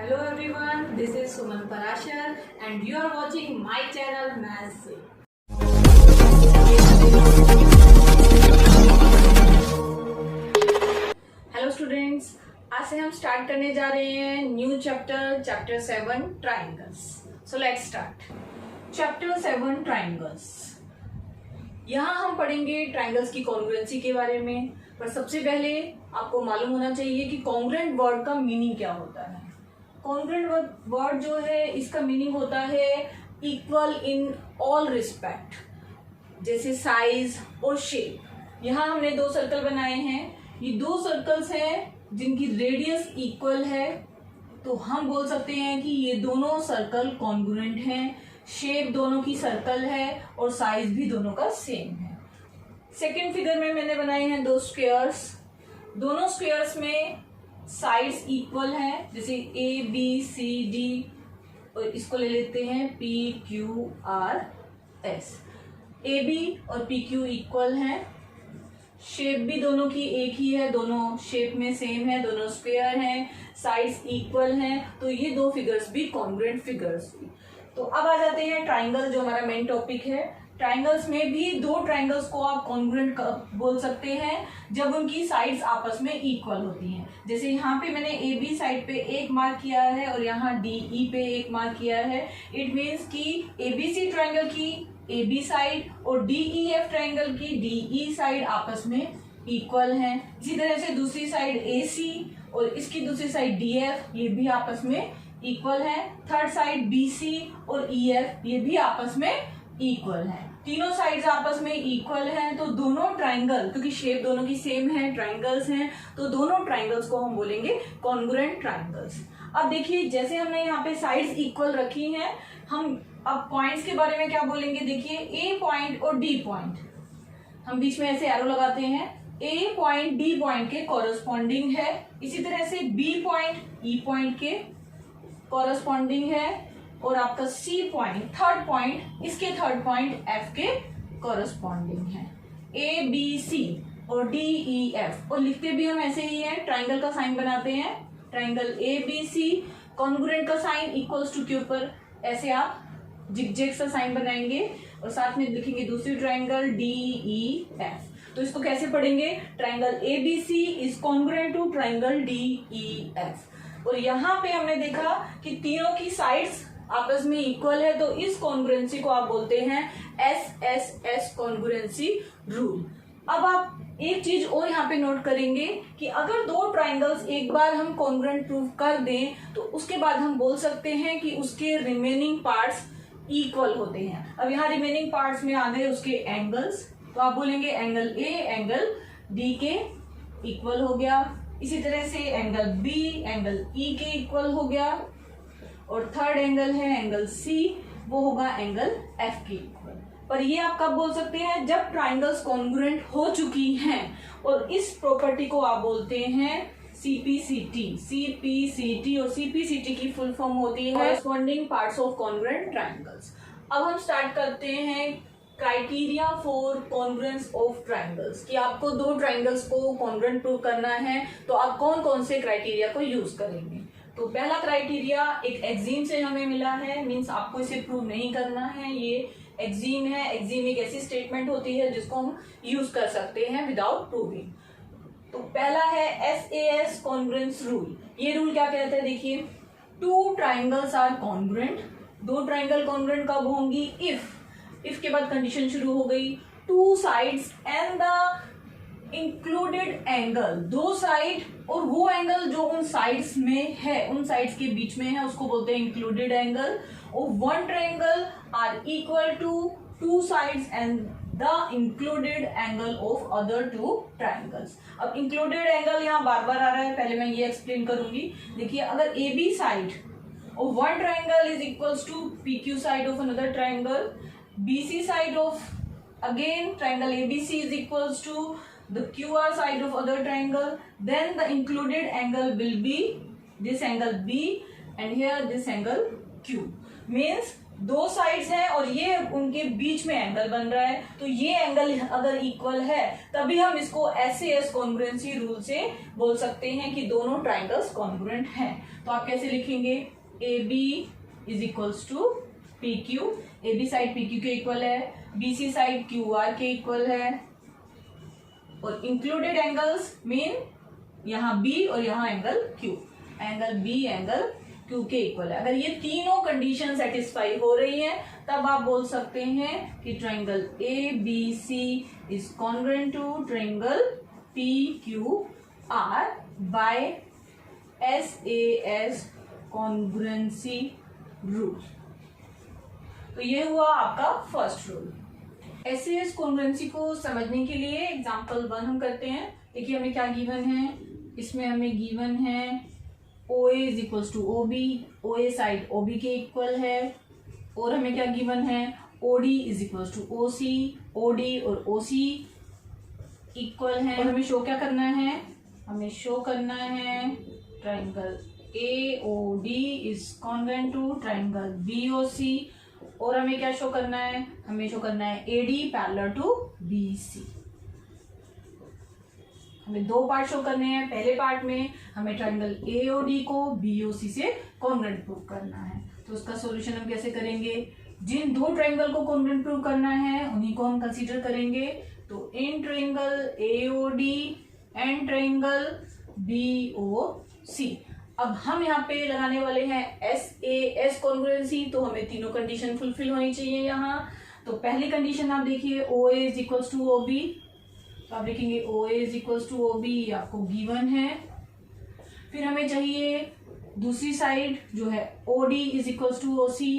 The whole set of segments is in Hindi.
Hello everyone, this is Suman Parashar and you are watching my channel Maths से। हेलो स्टूडेंट्स, आज से हम स्टार्ट करने जा रहे हैं new chapter 7 triangles. So let's start. Chapter 7 triangles. यहाँ हम पढ़ेंगे ट्राइंगल्स की कॉन्ग्रुएंसी के बारे में, पर सबसे पहले आपको मालूम होना चाहिए कि कॉन्ग्रुएंट वर्ड का मीनिंग क्या होता है। कॉन्ग्रुएंट वर्ड जो है इसका मीनिंग होता है इक्वल इन ऑल रिस्पेक्ट, जैसे साइज और शेप। यहाँ हमने दो सर्कल बनाए हैं, ये दो सर्कल्स हैं जिनकी रेडियस इक्वल है, तो हम बोल सकते हैं कि ये दोनों सर्कल कॉन्ग्रुएंट हैं। शेप दोनों की सर्कल है और साइज भी दोनों का सेम है। सेकेंड फिगर में मैंने बनाए हैं दो स्क्वेयर्स, दोनों स्क्वेयर्स में साइड्स इक्वल हैं, जैसे ए बी सी डी, और इसको ले लेते हैं P Q R S. A B और पी क्यू इक्वल हैं, शेप भी दोनों की एक ही है, दोनों शेप में सेम है, दोनों स्क्वायर हैं, साइड्स इक्वल हैं, तो ये दो फिगर्स भी कॉन्ग्रुएंट फिगर्स हुई। तो अब आ जाते हैं ट्राइंगल, जो हमारा मेन टॉपिक है। ट्राइंगल्स में भी दो ट्राइंगल्स को आप कॉन्ग्रुएंट बोल सकते हैं जब उनकी साइड्स आपस में इक्वल होती हैं। जैसे यहाँ पे मैंने ए बी साइड पे एक मार्क किया है और यहाँ डी ई पे एक मार्क किया है। इट मीन्स कि ए बी सी ट्राइंगल की ए बी साइड और डी ई एफ ट्राइंगल की डी ई साइड आपस में इक्वल हैं। इसी तरह से दूसरी साइड ए सी और इसकी दूसरी साइड डी एफ, ये भी आपस में इक्वल है। थर्ड साइड बी सी और ई एफ, ये भी आपस में इक्वल है। तीनों साइड्स आपस में इक्वल हैं, तो दोनों ट्राइंगल, क्योंकि शेप दोनों की सेम है, ट्राइंगल्स हैं, तो दोनों ट्राइंगल्स को हम बोलेंगे कॉन्ग्रुएंट ट्राइंगल्स। अब देखिए, जैसे हमने यहाँ पे साइड्स इक्वल रखी हैं, हम अब पॉइंट्स के बारे में क्या बोलेंगे। देखिए, ए पॉइंट और डी पॉइंट, हम बीच में ऐसे एरो लगाते हैं। ए पॉइंट डी पॉइंट के कॉरेस्पॉन्डिंग है, इसी तरह से बी पॉइंट ई पॉइंट के कॉरेस्पॉन्डिंग है, और आपका सी पॉइंट, थर्ड पॉइंट, इसके थर्ड पॉइंट एफ के कॉरेस्पॉन्डिंग है। ए बी सी और डी ई एफ, और लिखते भी हम ऐसे ही है, ट्राइंगल का साइन बनाते हैं। Triangle A B C, congruent का साइन इक्वल्स टू के ऊपर ऐसे आप जिगजैग सा साइन बनाएंगे, और साथ में लिखेंगे दूसरी ट्राइंगल डी ई एफ। तो इसको कैसे पढ़ेंगे, triangle A B C is congruent to triangle D E F. और यहाँ पे हमने देखा कि तीनों की साइड्स आपस में इक्वल है, तो इस कॉन्ग्रुएंसी को आप बोलते हैं S S S congruency rule. अब आप एक चीज और यहाँ पे नोट करेंगे कि अगर दो ट्राइंगल्स एक बार हम कॉन्ग्रुएंट प्रूव कर दें, तो उसके बाद हम बोल सकते हैं कि उसके रिमेनिंग पार्ट्स इक्वल होते हैं। अब यहाँ रिमेनिंग पार्ट्स में आ गए उसके एंगल्स, तो आप बोलेंगे एंगल ए एंगल डी के इक्वल हो गया, इसी तरह से एंगल बी एंगल ई के इक्वल हो गया, और थर्ड एंगल है एंगल सी, वो होगा एंगल एफ के इक्वल। पर ये आप कब बोल सकते हैं, जब ट्राइंगल्स कॉन्ग्रुएंट हो चुकी हैं, और इस प्रॉपर्टी को आप बोलते हैं सीपीसीटी। सीपीसीटी और सीपीसीटी की फुल फॉर्म होती है corresponding parts of congruent triangles. अब हम स्टार्ट करते हैं criteria for congruence of triangles, कि आपको दो ट्राइंगल्स को कॉन्ग्रुएंट प्रूव करना है, तो आप कौन कौन से क्राइटेरिया को यूज करेंगे। तो पहला क्राइटेरिया एक एक्सिम से हमें मिला है, मींस आपको इसे प्रूव नहीं करना है, ये एक्सिम है। एक्सिम एक ऐसी स्टेटमेंट होती है जिसको हम यूज कर सकते हैं विदाउट प्रूविंग। तो पहला है SAS कॉन्ग्रुएंस रूल। ये रूल क्या कहता है, देखिए, टू ट्राइंगल्स आर कॉन्ग्रुएंट। दो ट्राइंगल कॉन्ग्रुएंट कब होंगी, इफ के बाद कंडीशन शुरू हो गई, to sides and the included angle, दो साइड और वो एंगल जो उन साइड्स में है, उन साइड्स के बीच में है, उसको बोलते हैं इंक्लूडेड एंगल। और one triangle are equal to two sides and the included angle of other two triangles. अब इंक्लूडेड एंगल यहाँ बार बार आ रहा है, पहले मैं ये एक्सप्लेन करूंगी। देखिए, अगर A B side of one triangle is equals to P Q side of another triangle, B C side of again triangle A B C is equals to the QR side of other triangle, then the included angle will be this angle B and here this angle Q. Means दो साइड्स हैं और ये उनके बीच में एंगल बन रहा है, तो ये एंगल अगर इक्वल है तभी हम इसको SAS कॉन्ग्रुएंसी रूल से बोल सकते हैं कि दोनों ट्राइंगल्स कॉन्ग्रुएंट हैं। तो आप कैसे लिखेंगे, AB is equals to PQ, AB side PQ के इक्वल है, BC साइड QR के इक्वल है, और इंक्लूडेड एंगल्स मीन यहाँ B और यहाँ angle Q, angle B angle Q के इक्वल है। अगर ये तीनों कंडीशन सेटिस्फाई हो रही हैं तब आप बोल सकते हैं कि triangle ABC is congruent to triangle PQR by SAS congruency rule. तो ये हुआ आपका फर्स्ट रूल। SAS कॉन्ग्रुएंसी को समझने के लिए एग्जांपल 1 हम करते हैं। देखिए हमें क्या गिवन है, इसमें हमें गिवन है OA is equals to OB, OA side OB के इक्वल है, और हमें क्या गिवन है OD is equals to OC, OD और OC इक्वल है। और हमें शो क्या करना है, हमें शो करना है triangle AOD is congruent to triangle BOC, और हमें क्या शो करना है, हमें शो करना है AD पैरेलल टू BC। हमें दो पार्ट शो करने हैं। पहले पार्ट में हमें ट्राइंगल AOD को BOC से कॉन्ग्रुएंट प्रूव करना है। तो उसका सॉल्यूशन हम कैसे करेंगे, जिन दो ट्राइंगल को कॉन्ग्रुएंट प्रूव करना है उन्हीं को हम कंसीडर करेंगे। तो in triangle AOD and triangle BOC, अब हम यहाँ पे लगाने वाले हैं SAS कॉन्ग्रुएंसी, तो हमें तीनों कंडीशन फुलफिल होनी चाहिए यहाँ। तो पहली कंडीशन आप देखिए OA is equals to OB, तो आप लिखेंगे OA is equals to OB, आपको गिवन है। फिर हमें चाहिए दूसरी साइड जो है OD is equals to OC,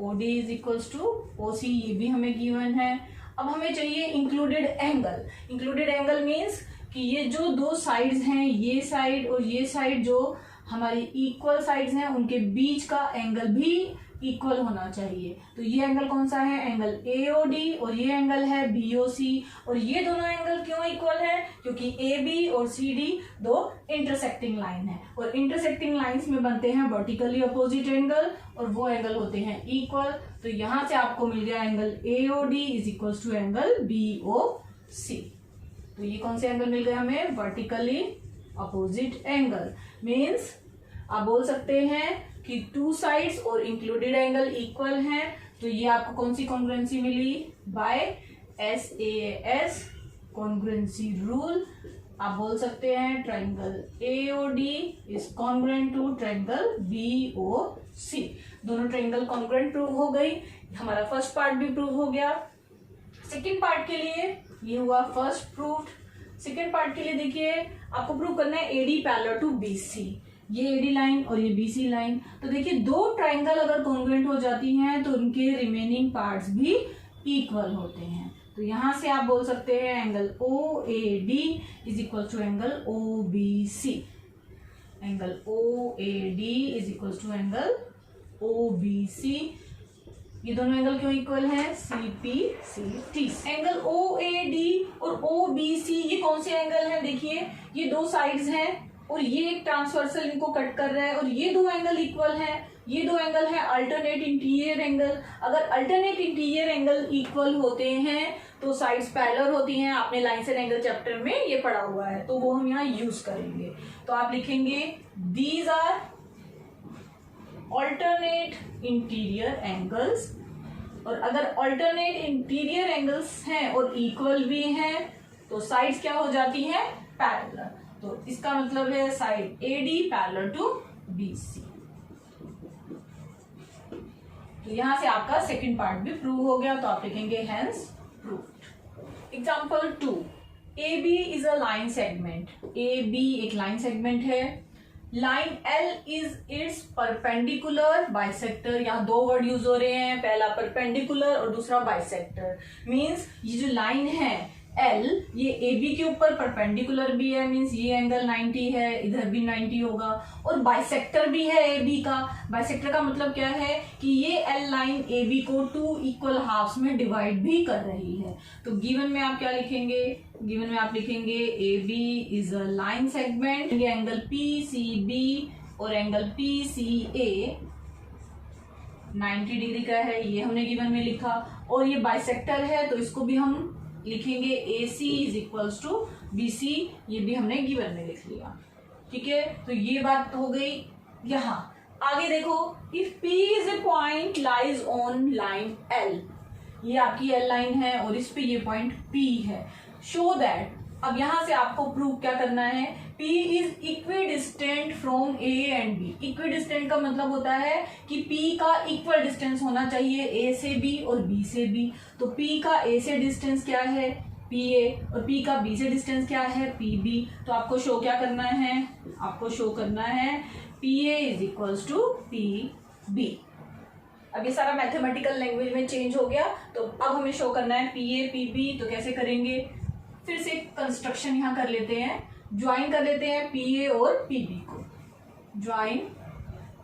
OD is equals to OC, ये भी हमें गिवन है। अब हमें चाहिए included angle. Included angle means कि ये जो दो साइड्स हैं, ये साइड और ये साइड जो हमारी इक्वल साइड्स हैं, उनके बीच का एंगल भी इक्वल होना चाहिए। तो ये एंगल कौन सा है, एंगल AOD, और ये एंगल है BOC। और ये दोनों एंगल क्यों इक्वल है, क्योंकि AB और CD दो इंटरसेक्टिंग लाइन है, और इंटरसेक्टिंग लाइंस में बनते हैं वर्टिकली अपोजिट एंगल, और वो एंगल होते हैं इक्वल। तो यहां से आपको मिल गया angle AOD is equal to angle BOC। तो ये कौन से एंगल मिल गए हमें, वर्टिकली अपोजिट एंगल। मीन्स आप बोल सकते हैं कि टू साइड्स और इंक्लूडेड एंगल इक्वल हैं। तो ये आपको कौन सी कॉन्ग्रुएंसी मिली, बाय SAS कॉन्ग्रुएंसी रूल। आप बोल सकते हैं triangle AOD is congruent to triangle BOC। दोनों ट्राइंगल कॉन्ग्रुएंट प्रूव हो गई, हमारा फर्स्ट पार्ट भी प्रूव हो गया। सेकेंड पार्ट के लिए ये हुआ फर्स्ट प्रूव्ड। सेकेंड पार्ट के लिए देखिए आपको प्रूव करना है AD पैरेलल टू BC, ये AD लाइन और ये BC लाइन। तो देखिए दो ट्राइंगल अगर कॉन्ग्रुएंट हो जाती हैं तो उनके रिमेनिंग पार्ट्स भी इक्वल होते हैं। तो यहां से आप बोल सकते हैं angle OAD is equal to angle OBC, angle OAD is equal to angle OBC। ये दोनों एंगल क्यों इक्वल है, CPCT। एंगल OAD और OBC ये कौन से एंगल हैं, देखिए ये दो साइड्स हैं और ये एक ट्रांसवर्सल इनको कट कर रहा है, और ये दो एंगल इक्वल हैं। ये दो एंगल है अल्टरनेट इंटीरियर एंगल। अगर अल्टरनेट इंटीरियर एंगल इक्वल होते हैं तो साइड्स पैरेलल होती हैं। आपने लाइन एंड एंगल चैप्टर में ये पढ़ा हुआ है, तो वो हम यहाँ यूज करेंगे। तो आप लिखेंगे these are alternate interior angles, और अगर ऑल्टरनेट इंटीरियर एंगल्स हैं और इक्वल भी हैं तो साइड्स क्या हो जाती हैं, पैरेलल। तो इसका मतलब है side AD parallel to BC। तो यहां से आपका सेकंड पार्ट भी प्रूव हो गया, तो आप लिखेंगे hence proved. Example 2, AB is a line segment. AB एक लाइन सेगमेंट है। Line L is it's perpendicular bisector. यहाँ दो वर्ड यूज हो रहे हैं, पहला परपेंडिकुलर और दूसरा बाइसेक्टर। मींस ये जो लाइन है L, ये AB के ऊपर परपेंडिकुलर भी है, मींस ये एंगल 90 है, इधर भी 90 होगा, और बाइसेक्टर भी है AB का। बाइसेक्टर का मतलब क्या है कि ये L लाइन AB को टू इक्वल हाफ्स में डिवाइड भी कर रही है। तो गिवन में आप क्या लिखेंगे, गिवन में आप लिखेंगे AB is a line segment, angle PCB और एंगल PCA 90 डिग्री का है, ये हमने गिवन में लिखा। और ये बाइसेक्टर है तो इसको भी हम लिखेंगे AC is equals to BC, ये भी हमने गिवन में लिख लिया। ठीक है, तो ये बात हो गई। यहाँ आगे देखो, if P is a point lies on line L, ये आपकी L लाइन है और इस पे ये पॉइंट P है। शो दैट, अब यहां से आपको प्रूव क्या करना है, P is equi distant from A and B। Equi distant का मतलब होता है कि P का इक्वल डिस्टेंस होना चाहिए A से B और B से B। तो P का A से डिस्टेंस क्या है, PA, और P का B से डिस्टेंस क्या है, PB। तो आपको शो क्या करना है, आपको शो करना है PA is equals to PB। अब ये सारा मैथमेटिकल लैंग्वेज में चेंज हो गया, तो अब हमें शो करना है PA PB। तो कैसे करेंगे, फिर से कंस्ट्रक्शन यहाँ कर लेते हैं, ज्वाइन कर लेते हैं PA और PB को। Join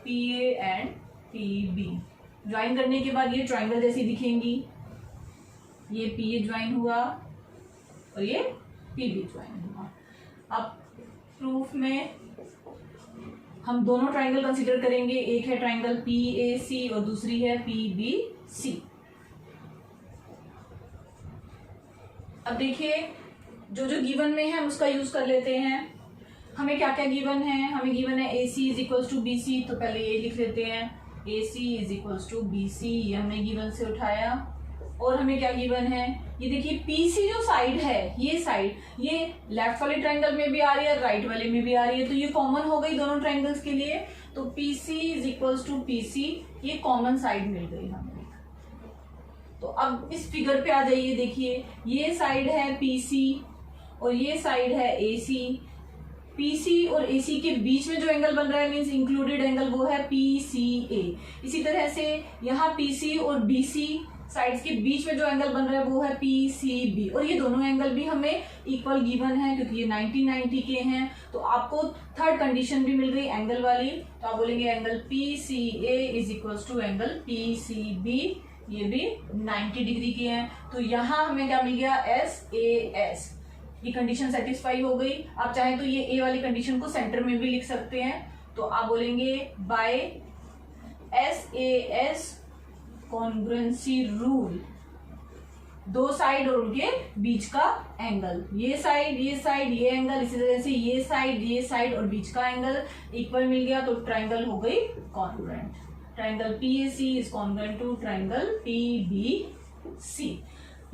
PA and PB, join करने के बाद ये ट्राइंगल जैसी दिखेंगी। ये PA ज्वाइन हुआ और ये PB ज्वाइन हुआ। अब प्रूफ में हम दोनों ट्राइंगल कंसीडर करेंगे, एक है ट्राइंगल PAC और दूसरी है PBC। अब देखिए, जो जो गिवन में है हम उसका यूज कर लेते हैं। हमें क्या क्या गिवन है, हमें गिवन है AC is equals to BC, तो पहले ये लिख लेते हैं AC is equals to BC, ये हमने गिवन से उठाया। और हमें क्या गिवन है, ये देखिए PC जो साइड है, ये साइड, ये लेफ्ट वाले ट्राइंगल में भी आ रही है, राइट वाले में भी आ रही है, तो ये कॉमन हो गई दोनों ट्राइंगल्स के लिए। तो PC is equals to PC, ये कॉमन साइड मिल गई हमें। तो अब इस फिगर पे आ जाइए, देखिए ये साइड है PC और ये साइड है AC। PC और AC के बीच में जो एंगल बन रहा है मींस इंक्लूडेड एंगल, वो है PCA। इसी तरह से यहाँ PC और BC साइड्स के बीच में जो एंगल बन रहा है वो है PCB। और ये दोनों एंगल भी हमें इक्वल गिवन है क्योंकि ये 90-90 के हैं। तो आपको थर्ड कंडीशन भी मिल गई एंगल वाली, तो आप बोलेंगे angle PCA is equals to angle PCB, ये भी 90 डिग्री के हैं। तो यहाँ हमें क्या मिल गया, SAS। ये कंडीशन सेटिस्फाई हो गई। आप चाहे तो ये A वाली कंडीशन को सेंटर में भी लिख सकते हैं, तो आप बोलेंगे बाय SAS कॉन्ग्रुएंसी रूल, दो साइड और उनके बीच का एंगल, ये साइड ये एंगल, इसी तरह से ये साइड और बीच का एंगल इक्वल मिल गया, तो ट्राइंगल हो गई congruent. Triangle PAC is congruent to triangle PBC।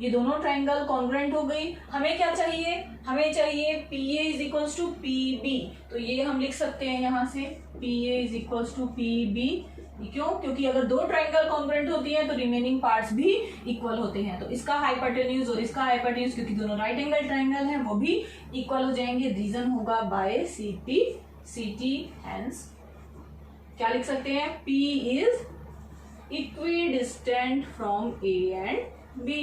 ये दोनों ट्राइंगल कॉन्ग्रुएंट हो गई। हमें क्या चाहिए, हमें चाहिए PA is equals to PB। तो ये हम लिख सकते हैं यहाँ से PA is equals to PB। क्यों, क्योंकि अगर दो ट्राइंगल कॉन्ग्रुएंट होती हैं तो रिमेनिंग पार्ट्स भी इक्वल होते हैं। तो इसका हाइपोटेन्यूज और इसका हाइपोटेन्यूज, क्योंकि दोनों राइट एंगल ट्राइंगल हैं, वो भी इक्वल हो जाएंगे। रीजन होगा बाय CT। हेंस क्या लिख सकते हैं, P is equi distant from A and B।